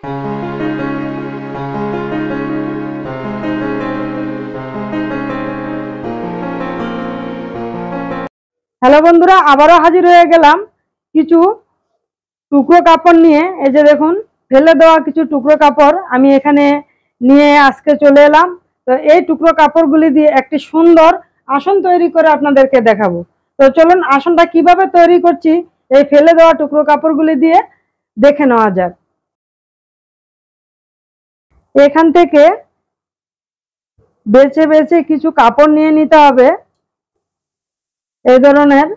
Hello বন্ধুরা, আবারও হাজির হয়ে গেলাম কিছু টুকরো কাপড় নিয়ে। এই যে দেখুন, ফেলে দেওয়া কিছু টুকরো কাপড় আমি এখানে নিয়ে আজকে চলে এলাম। তো এই টুকরো কাপড়গুলি দিয়ে একটি সুন্দর আসন তৈরি করে আপনাদেরকে দেখাবো। তো চলুন আসনটা কিভাবে তৈরি করছি এই ফেলে দেওয়া টুকরো কাপড়গুলি দিয়ে দেখে নেওয়া যাক। এখান থেকে বেছে বেছে কিছু কাপড় নিয়ে নিতে হবে। এই ধরনের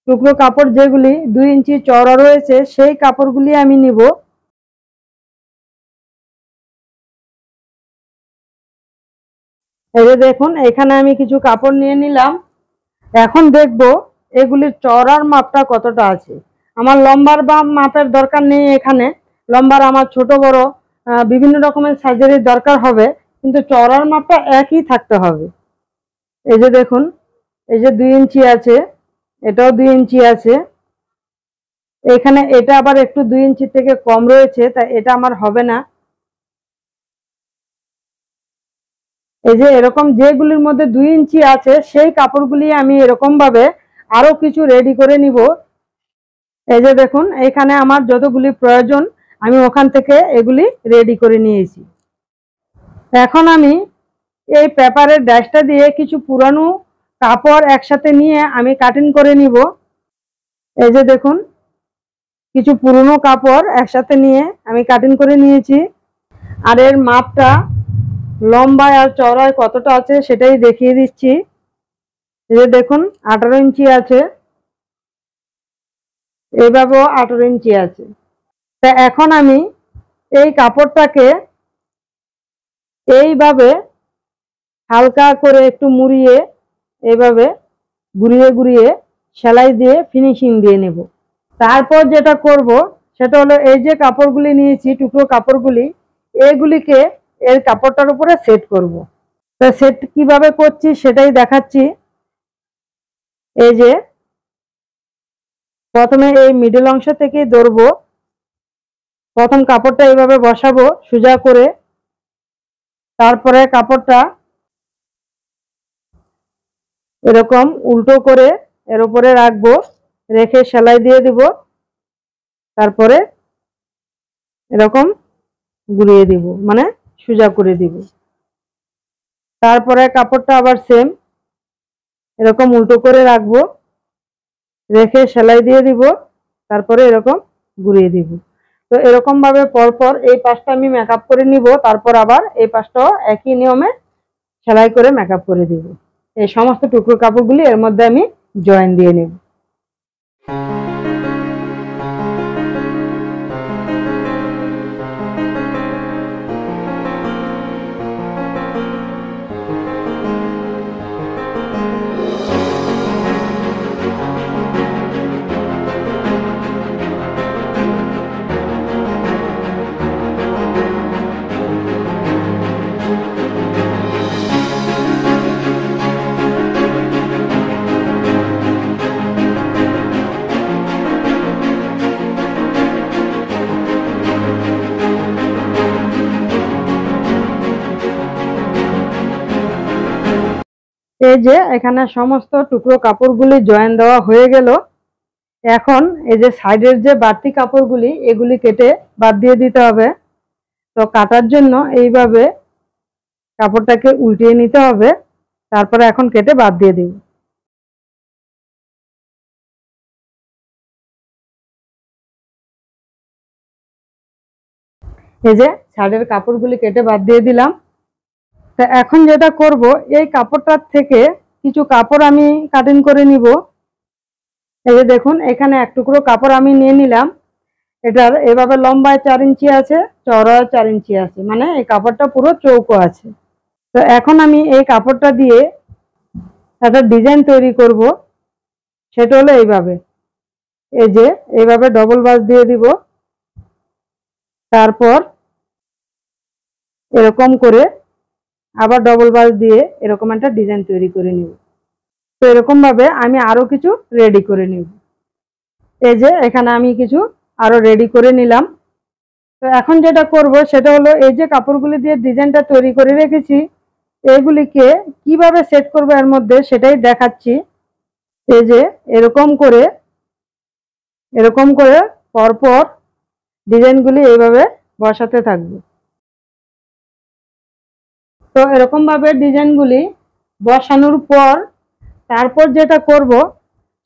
টুকরো কাপড় যেগুলি 2 ইঞ্চি চওড়া রয়েছে সেই কাপড়গুলি আমি নিব। এই যে দেখুন, এখানে আমি কিছু কাপড় নিয়ে নিলাম। এখন দেখব এগুলির চওড়ার মাপটা কতটা আছে। আমার লম্বার বা মাপের দরকার নেই। এখানে লম্বার আমার ছোট বড় বিভিন্ন রকমের সাইজেরই দরকার হবে, কিন্তু চওড়ার মাপটা একই থাকতে হবে। এই যে দেখুন, এই যে 2 ইঞ্চি আছে, এটাও 2 ইঞ্চি আছে। এখানে এটা আবার একটু 2 ইঞ্চি থেকে কম রয়েছে, তাই এটা আমার হবে না। এই যে এরকম যেগুলির মধ্যে 2 ইঞ্চি আছে সেই কাপড়গুলি আমি এরকম ভাবে আরো কিছু রেডি করে নিব। এই যে দেখুন, এখানে আমার যতগুলি প্রয়োজন আমি ওখান থেকে এগুলি রেডি করে নিয়েছি। এখন আমি এই পেপারের ড্যাশটা দিয়ে কিছু পুরানো কাপড় একসাথে নিয়ে আমি কাটিং করে নিব। এই যে দেখুন, কিছু পুরনো কাপড় একসাথে নিয়ে আমি কাটিং করে নিয়েছি। আর এর মাপটা লম্বায় আর চওড়ায় কতটা আছে সেটাই দেখিয়ে দিচ্ছি। এই যে দেখুন, 18 ইঞ্চি আছে, এইভাবেও 18 ইঞ্চি আছে। তা এখন আমি এই কাপড়টাকে এইভাবে হালকা করে একটু মুড়িয়ে এইভাবে ঘুরিয়ে ঘুরিয়ে সেলাই দিয়ে ফিনিশিং দিয়ে নেব। তারপর যেটা করব সেটা হলো, এই যে কাপড়গুলি নিয়েছি টুকরো কাপড়গুলি, এগুলিকে এর কাপড়টার উপরে সেট করব। তো সেট কিভাবে করছি সেটাই দেখাচ্ছি। এই যে প্রথমে এই মিডল অংশ থেকে ধরবো, প্রথম কাপড়টা এইভাবে বসাবো সোজা করে, তারপরে কাপড়টা এরকম উল্টো করে এর উপরে রাখবো, রেখে সেলাই দিয়ে দিব, তারপরে এরকম ঘুরিয়ে দিব, মানে সোজা করে দিব। তারপরে কাপড়টা আবার সেম এরকম উল্টো করে রাখবো, রেখে সেলাই দিয়ে দিব, তারপরে এরকম ঘুরিয়ে দিব। তো এরকম ভাবে পরপর এই পাশটা আমি মেকআপ করে নিব, তারপর আবার এই পাশটাও একই নিয়মে সেলাই করে মেকআপ করে দিব। এই সমস্ত টুকরো কাপড়গুলি এর মধ্যে আমি জয়েন দিয়ে নেব। এই যে এখানে সমস্ত টুকরো কাপড়গুলি জয়েন দেওয়া হয়ে গেল। এখন এই যে সাইডের যে বাড়তি কাপড়গুলি এগুলি কেটে বাদ দিয়ে দিতে হবে। তো কাটার জন্য এইভাবে কাপড়টাকে উল্টিয়ে নিতে হবে, তারপরে এখন কেটে বাদ দিয়ে দিব। এই যে সাইডের কাপড়গুলি কেটে বাদ দিয়ে দিলাম। তা এখন যেটা করব, এই কাপড়টার থেকে কিছু কাপড় আমি কাটিং করে নিব। এই যে দেখুন, এখানে এক টুকরো কাপড় আমি নিয়ে নিলাম। এটার এভাবে লম্বায় 4 ইঞ্চি আছে, চওড়ায় 4 ইঞ্চি আছে, মানে এই কাপড়টা পুরো চৌকো আছে। তো এখন আমি এই কাপড়টা দিয়ে একটা ডিজাইন তৈরি করব। সেটা হলো এইভাবে, এই যে এইভাবে ডবল ভাঁজ দিয়ে দিব, তারপর এরকম করে আবার ডবল ভাঁজ দিয়ে এরকম একটা ডিজাইন তৈরি করে নিব। তো এরকম ভাবে আমি আরো কিছু রেডি করে নিব। এই যে এখানে আমি কিছু আরো রেডি করে নিলাম। তো এখন যেটা করব সেটা হলো এই যে কাপড়গুলি দিয়ে ডিজাইনটা তৈরি করে রেখেছি এগুলিকে কিভাবে সেট করব এর মধ্যে সেটাই দেখাচ্ছি। এই যে এরকম করে পরপর ডিজাইনগুলি এইভাবে বসাতে থাকবে। তো এরকম ভাবে ডিজাইনগুলি বসানোর পর তারপর যেটা করব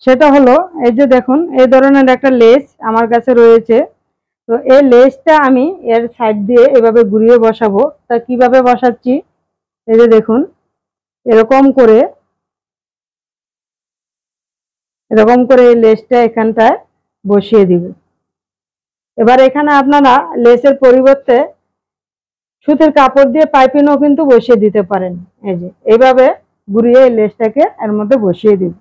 সেটা হলো এই যে দেখুন এই ধরনের একটা লেস আমার কাছে রয়েছে। তো এই লেসটা আমি এর সাইড দিয়ে এভাবে ঘুরিয়ে বসাবো। তা কিভাবে বসাচ্ছি এই যে দেখুন এরকম করে এই লেসটা এখানটায় বসিয়ে দিব। এবার এখানে আপনারা লেসের পরিবর্তে সুতির কাপড় দিয়ে পাইপিংও কিন্তু বসিয়ে দিতে পারেন। এই যে এইভাবে ঘুরিয়ে এই লেসটাকে এর মধ্যে বসিয়ে দিব।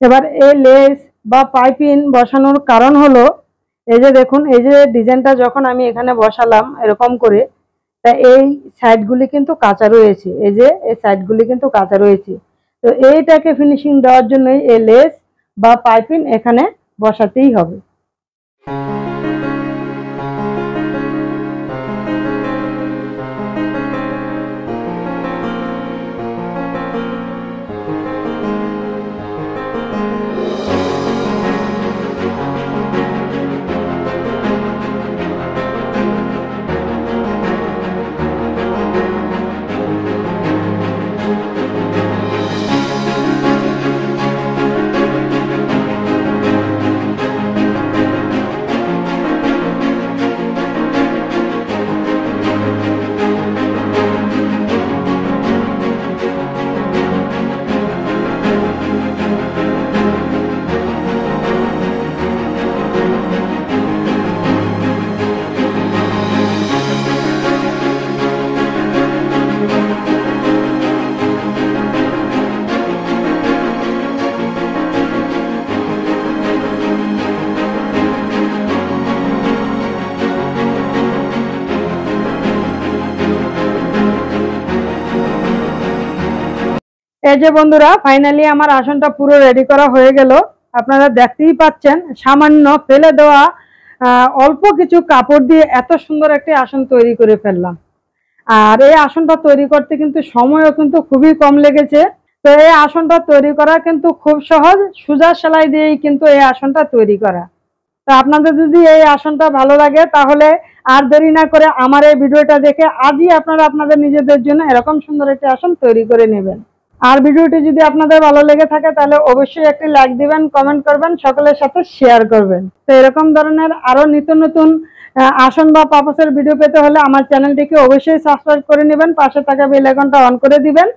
এবার এই লেস বা পাইপিং বসানোর কারণ হলো এই যে দেখুন এই যে ডিজাইনটা যখন আমি এখানে বসালাম এরকম করে, তা এই সাইডগুলি কিন্তু কাঁচা রয়েছে, এই যে এই সাইডগুলি কিন্তু কাঁচা রয়েছে। তো এইটাকে ফিনিশিং দেওয়ার জন্যই এই লেস বা পাইপিং এখানে বসাতেই হবে। এই যে বন্ধুরা ফাইনালি আমার আসনটা পুরো রেডি করা হয়ে গেল। আপনারা দেখতেই পাচ্ছেন সামান্য ফেলে দেওয়া অল্প কিছু কাপড় দিয়ে এত সুন্দর একটি আসন তৈরি করে ফেললাম। আর এই আসনটা তৈরি করতে কিন্তু সময়ও কিন্তু খুবই কম লেগেছে। তো এই আসনটা তৈরি করা কিন্তু খুব সহজ, সোজা সেলাই দিয়েই কিন্তু এই আসনটা তৈরি করা। তো আপনাদের যদি এই আসনটা ভালো লাগে তাহলে আর দেরি না করে আমার এই ভিডিওটা দেখে আজই আপনারা আপনাদের নিজেদের জন্য এরকম সুন্দর একটি আসন তৈরি করে নেবেন। আর ভিডিওটি যদি আপনাদের ভালো লেগে থাকে তাহলে অবশ্যই একটি লাইক দিবেন, কমেন্ট করবেন, সকলের সাথে শেয়ার করবেন। তো এরকম ধরনের আরো নিত্য নতুন আসন বা পাপোসের ভিডিও পেতে হলে আমার চ্যানেলটিকে অবশ্যই সাবস্ক্রাইব করে নেবেন, পাশে থাকা বেল আইকনটা অন করে দিবেন।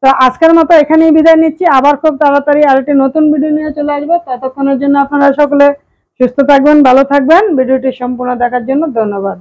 তো আজকের মতো এখানেই বিদায় নিচ্ছি, আবার খুব তাড়াতাড়ি আরেকটি নতুন ভিডিও নিয়ে চলে আসবো। ততক্ষণের জন্য আপনারা সকলে সুস্থ থাকবেন, ভালো থাকবেন। ভিডিওটি সম্পূর্ণ দেখার জন্য ধন্যবাদ।